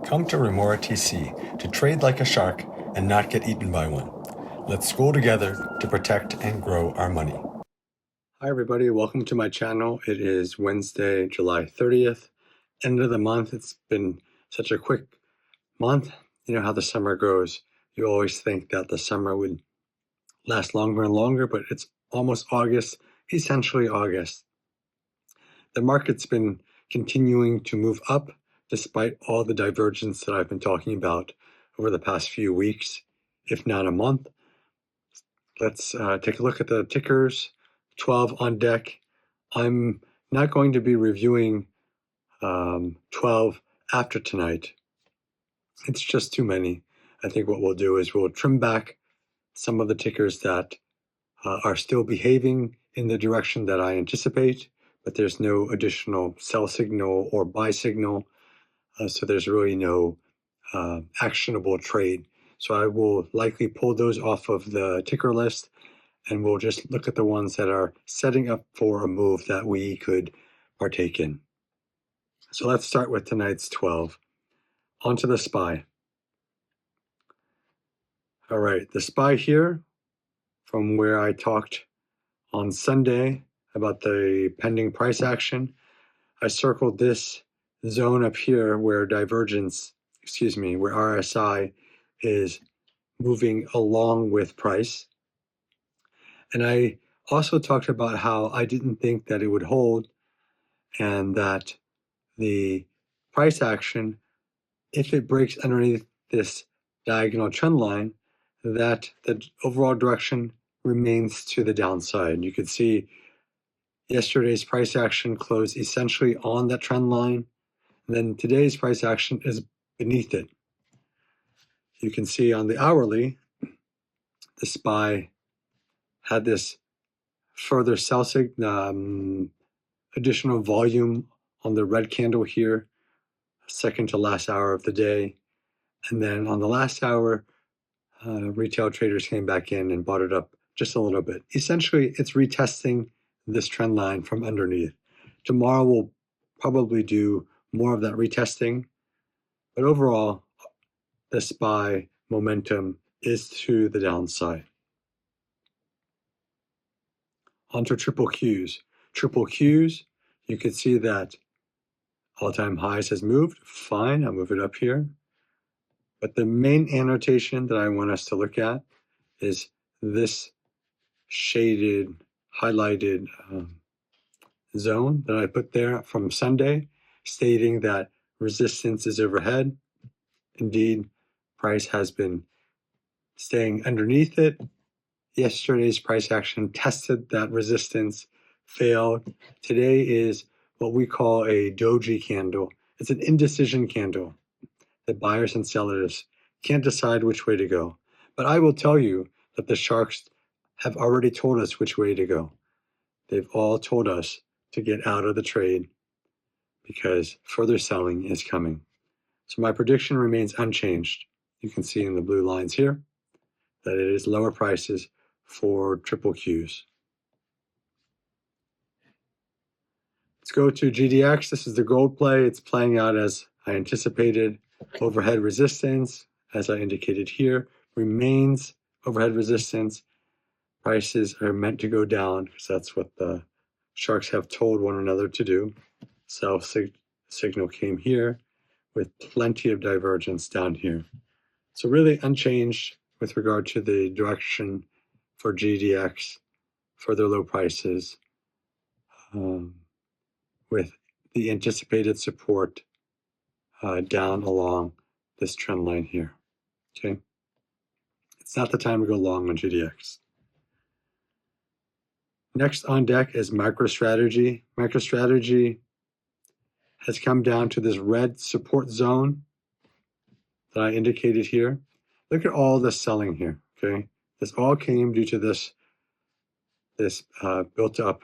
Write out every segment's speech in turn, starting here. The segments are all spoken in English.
Come to Remora TC to trade like a shark and not get eaten by one. Let's school together to protect and grow our money. Hi everybody, welcome to my channel. It is Wednesday, July 30th, end of the month. It's been such a quick month. You know how the summer goes. You always think that the summer would last longer and longer, but it's almost August, essentially August. The market's been continuing to move up despite all the divergence that I've been talking about over the past few weeks, if not a month. Let's take a look at the tickers. 12 on deck. I'm not going to be reviewing 12 after tonight. It's just too many. I think what we'll do is we'll trim back some of the tickers that are still behaving in the direction that I anticipate, but there's no additional sell signal or buy signal, so there's really no actionable trade. So I will likely pull those off of the ticker list, and we'll just look at the ones that are setting up for a move that we could partake in. So let's start with tonight's 12. Onto the SPY. All right, the SPY here, from where I talked on Sunday about the pending price action, I circled this zone up here where where RSI is moving along with price. And I also talked about how I didn't think that it would hold, and that the price action, if it breaks underneath this diagonal trend line, that the overall direction remains to the downside. You could see yesterday's price action closed essentially on that trend line, and then today's price action is beneath it. You can see on the hourly, the SPY had this further sell signal, additional volume on the red candle here, second to last hour of the day. And then on the last hour, retail traders came back in and bought it up just a little bit. Essentially, it's retesting this trend line from underneath. Tomorrow we'll probably do more of that retesting, but overall, the SPY momentum is to the downside. Onto triple Qs. Triple Qs, you can see that all-time highs has moved. Fine, I'll move it up here. But the main annotation that I want us to look at is this shaded, highlighted zone that I put there from Sunday, stating that resistance is overhead. Indeed, price has been staying underneath it. Yesterday's price action tested that resistance, failed. Today is what we call a doji candle. It's an indecision candle. The buyers and sellers can't decide which way to go. But I will tell you that the sharks have already told us which way to go. They've all told us to get out of the trade because further selling is coming. So my prediction remains unchanged. You can see in the blue lines here that it is lower prices for triple Qs. Let's go to GDX. This is the gold play. It's playing out as I anticipated. Overhead resistance, as I indicated here, remains overhead resistance. Prices are meant to go down because that's what the sharks have told one another to do. Sell signal came here with plenty of divergence down here. So really unchanged with regard to the direction for GDX, further low prices, with the anticipated support down along this trend line here. Okay, it's not the time to go long on GDX. Next on deck is MicroStrategy. MicroStrategy has come down to this red support zone that I indicated here. Look at all the selling here. Okay, this all came due to this built up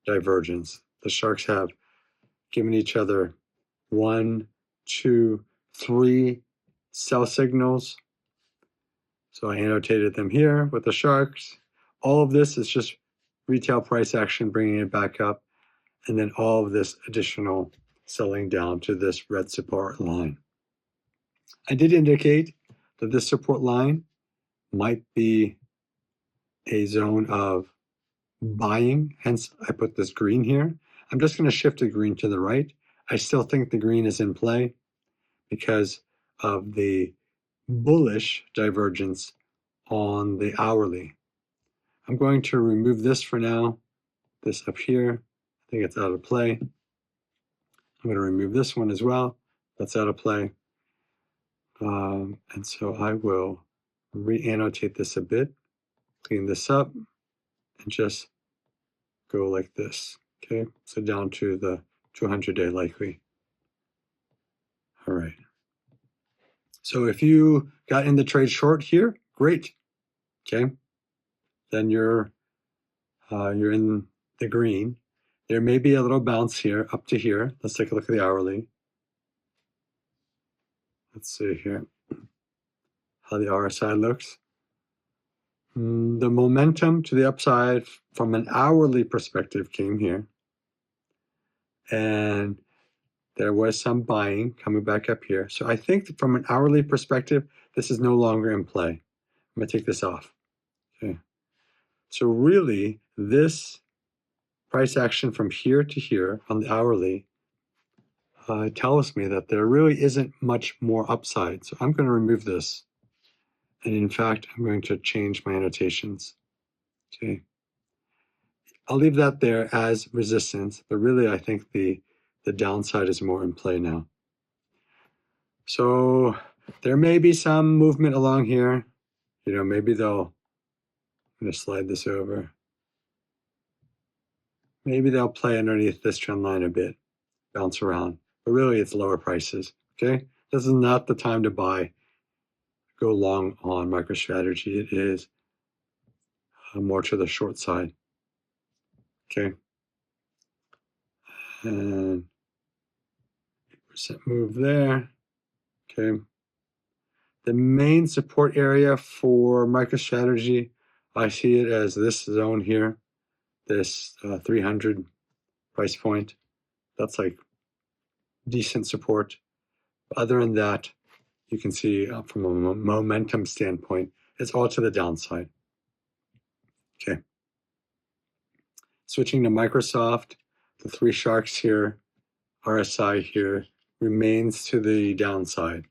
divergence. The sharks have given each other 1, 2, 3 sell signals. So I annotated them here with the sharks. All of this is just retail price action, bringing it back up, and then all of this additional selling down to this red support line. I did indicate that this support line might be a zone of buying, hence I put this green here. I'm just going to shift the green to the right. I still think the green is in play because of the bullish divergence on the hourly. I'm going to remove this for now, this up here. I think it's out of play. I'm going to remove this one as well. That's out of play. And so I will re-annotate this a bit, clean this up, and just go like this. Okay, so down to the 200-day likely. All right. So if you got in the trade short here, great. Okay, then you're in the green. There may be a little bounce here up to here. Let's take a look at the hourly. Let's see here how the RSI looks. The momentum to the upside from an hourly perspective came here. And there was some buying coming back up here. So I think from an hourly perspective, this is no longer in play. I'm going to take this off. Okay. So really, this price action from here to here on the hourly tells me that there really isn't much more upside. So I'm going to remove this. And in fact, I'm going to change my annotations. Okay. I'll leave that there as resistance, but really I think the downside is more in play now. So there may be some movement along here. You know, maybe I'm going to slide this over. Maybe they'll play underneath this trend line a bit, bounce around. But really, it's lower prices, okay? This is not the time to go long on MicroStrategy. It is more to the short side, okay? And 8% move there, okay? The main support area for MicroStrategy, I see it as this zone here, this 300 price point. That's like decent support. Other than that, you can see from a momentum standpoint, it's all to the downside. Okay. Switching to Microsoft, the three sharks here, RSI here, remains to the downside.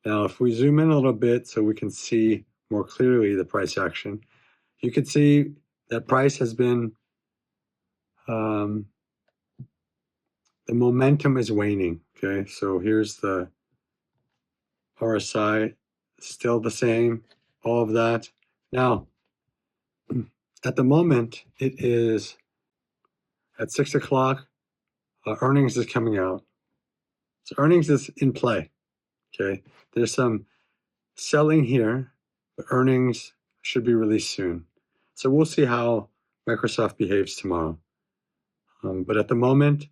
Now, if we zoom in a little bit so we can see more clearly the price action, you can see that price has been, the momentum is waning, okay? So here's the RSI, still the same, all of that. Now, at the moment, it is at 6 o'clock, earnings is coming out. So earnings is in play, okay? There's some selling here, but earnings should be released soon. So we'll see how Microsoft behaves tomorrow. But at the moment,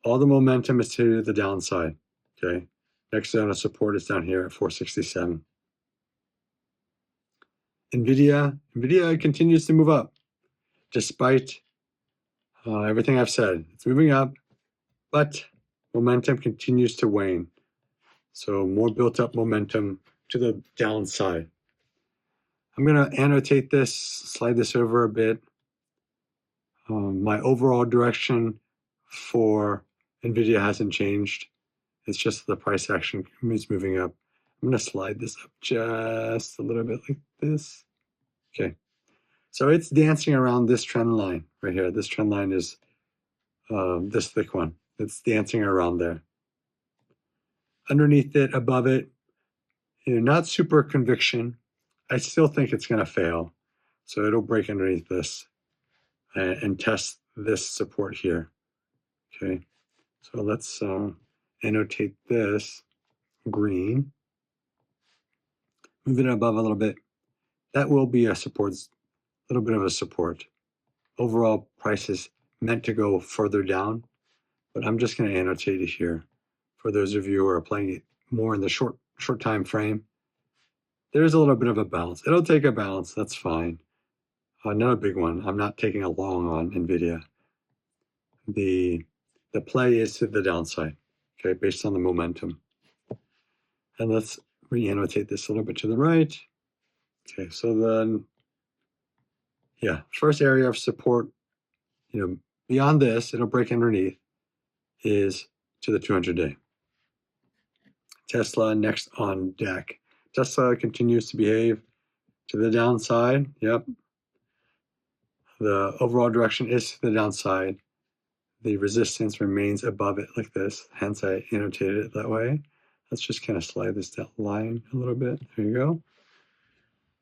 all the momentum is to the downside, okay? Next zone of support is down here at 467. NVDA continues to move up despite everything I've said. It's moving up, but momentum continues to wane. So more built up momentum to the downside. I'm going to annotate this, slide this over a bit. My overall direction for NVIDIA hasn't changed. It's just the price action is moving up. I'm going to slide this up just a little bit like this. Okay. So it's dancing around this trend line right here. This trend line is this thick one. It's dancing around there. Underneath it, above it, not super conviction. I still think it's going to fail. So it'll break underneath this and test this support here. Okay. So let's annotate this green. Move it above a little bit. That will be a support, a little bit of a support. Overall price is meant to go further down, but I'm just going to annotate it here. For those of you who are playing it more in the short time frame, there's a little bit of a bounce. It'll take a bounce, that's fine. Not a big one. I'm not taking a long on NVIDIA. The play is to the downside, okay, based on the momentum. And let's re-annotate this a little bit to the right. Okay, so then, yeah, first area of support, beyond this, it'll break underneath, is to the 200-day. Tesla next on deck. Tesla continues to behave to the downside. Yep. The overall direction is to the downside. The resistance remains above it like this. Hence, I annotated it that way. Let's just kind of slide this down line a little bit. There you go.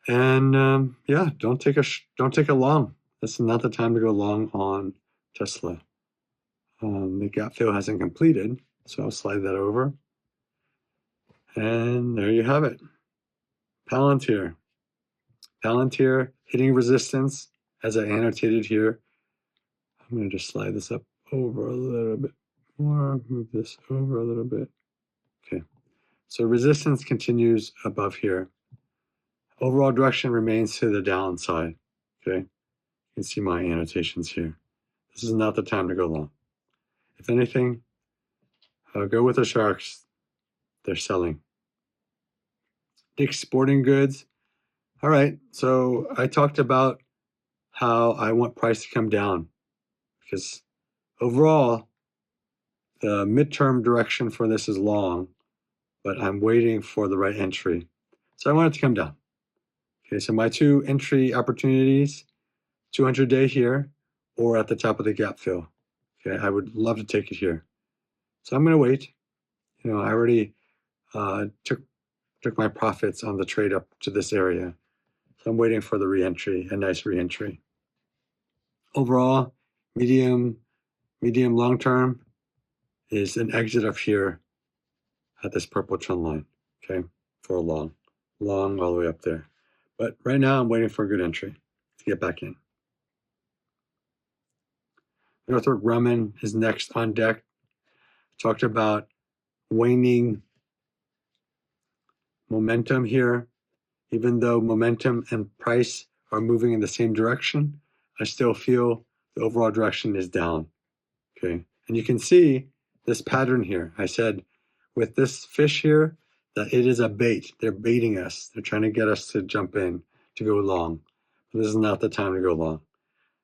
And yeah, don't take a long. This is not the time to go long on Tesla. The gap fill hasn't completed, so I'll slide that over. And there you have it. Palantir. Palantir hitting resistance as I annotated here. I'm going to just slide this up over a little bit more, move this over a little bit. Okay, so resistance continues above here. Overall direction remains to the downside. Okay, you can see my annotations here. This is not the time to go long. If anything, go with the sharks. They're selling. Dick's Sporting Goods. All right, so I talked about how I want price to come down because overall, the midterm direction for this is long, but I'm waiting for the right entry. So I want it to come down. Okay, so my two entry opportunities, 200-day here or at the top of the gap fill. Okay, I would love to take it here. So I'm going to wait. I already took my profits on the trade up to this area. So I'm waiting for the reentry, a nice reentry. Overall, medium long term is an exit up here at this purple trend line, okay, for a long all the way up there. But right now I'm waiting for a good entry to get back in. Northrop Grumman is next on deck. Talked about waning momentum here. Even though momentum and price are moving in the same direction, I still feel the overall direction is down. Okay, and you can see this pattern here. I said with this fish here that it is a bait. They're baiting us. They're trying to get us to jump in to go long. But this is not the time to go long.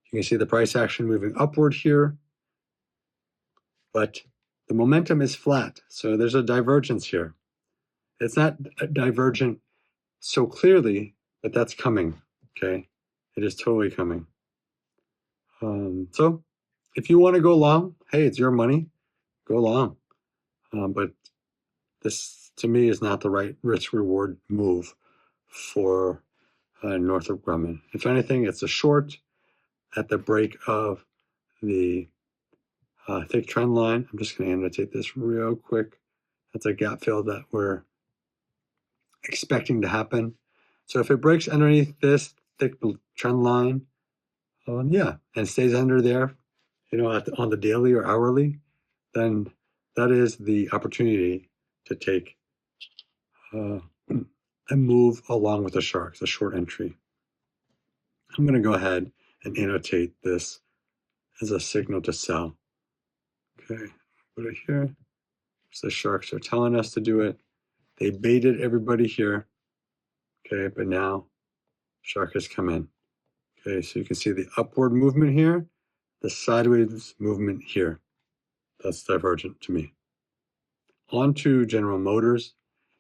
You can see the price action moving upward here, but the momentum is flat. So there's a divergence here. It's not divergent so clearly, but that's coming. Okay, it is totally coming. So if you want to go long, hey, it's your money, go long. But this, to me, is not the right risk-reward move for Northrop Grumman. If anything, it's a short at the break of the thick trend line. I'm just going to annotate this real quick. That's a gap fill that we're expecting to happen. So if it breaks underneath this thick trend line, yeah, and stays under there, on the daily or hourly, then that is the opportunity to take a move along with the sharks, a short entry. I'm going to go ahead and annotate this as a signal to sell. Okay, put it here. So the sharks are telling us to do it. They baited everybody here. Okay, but now shark has come in. Okay, so you can see the upward movement here, the sideways movement here. That's divergent to me. On to General Motors.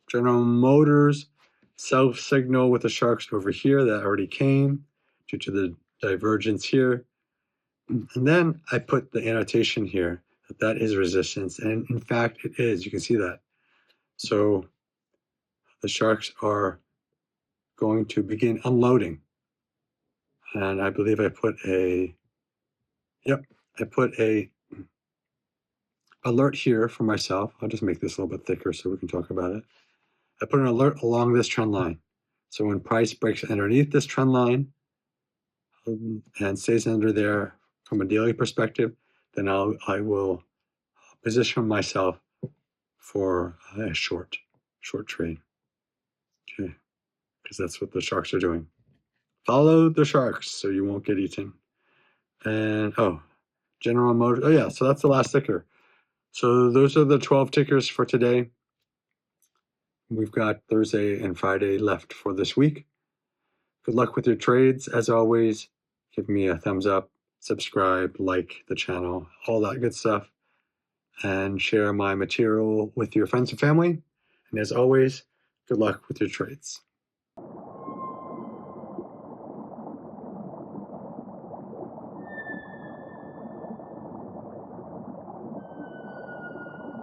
General Motors self-signal with the sharks over here that already came due to the divergence here. And then I put the annotation here that is resistance. And in fact, it is. You can see that. So the sharks are going to begin unloading. And I believe I put a alert here for myself. I'll just make this a little bit thicker so we can talk about it. I put an alert along this trend line. So when price breaks underneath this trend line and stays under there from a daily perspective, then I will position myself for a short trade. Okay, because that's what the sharks are doing. Follow the sharks so you won't get eaten. And General Motors. Oh yeah, so that's the last ticker. So those are the 12 tickers for today. We've got Thursday and Friday left for this week. Good luck with your trades. As always, give me a thumbs up, subscribe, like the channel, all that good stuff, and share my material with your friends and family. And as always, good luck with your trades.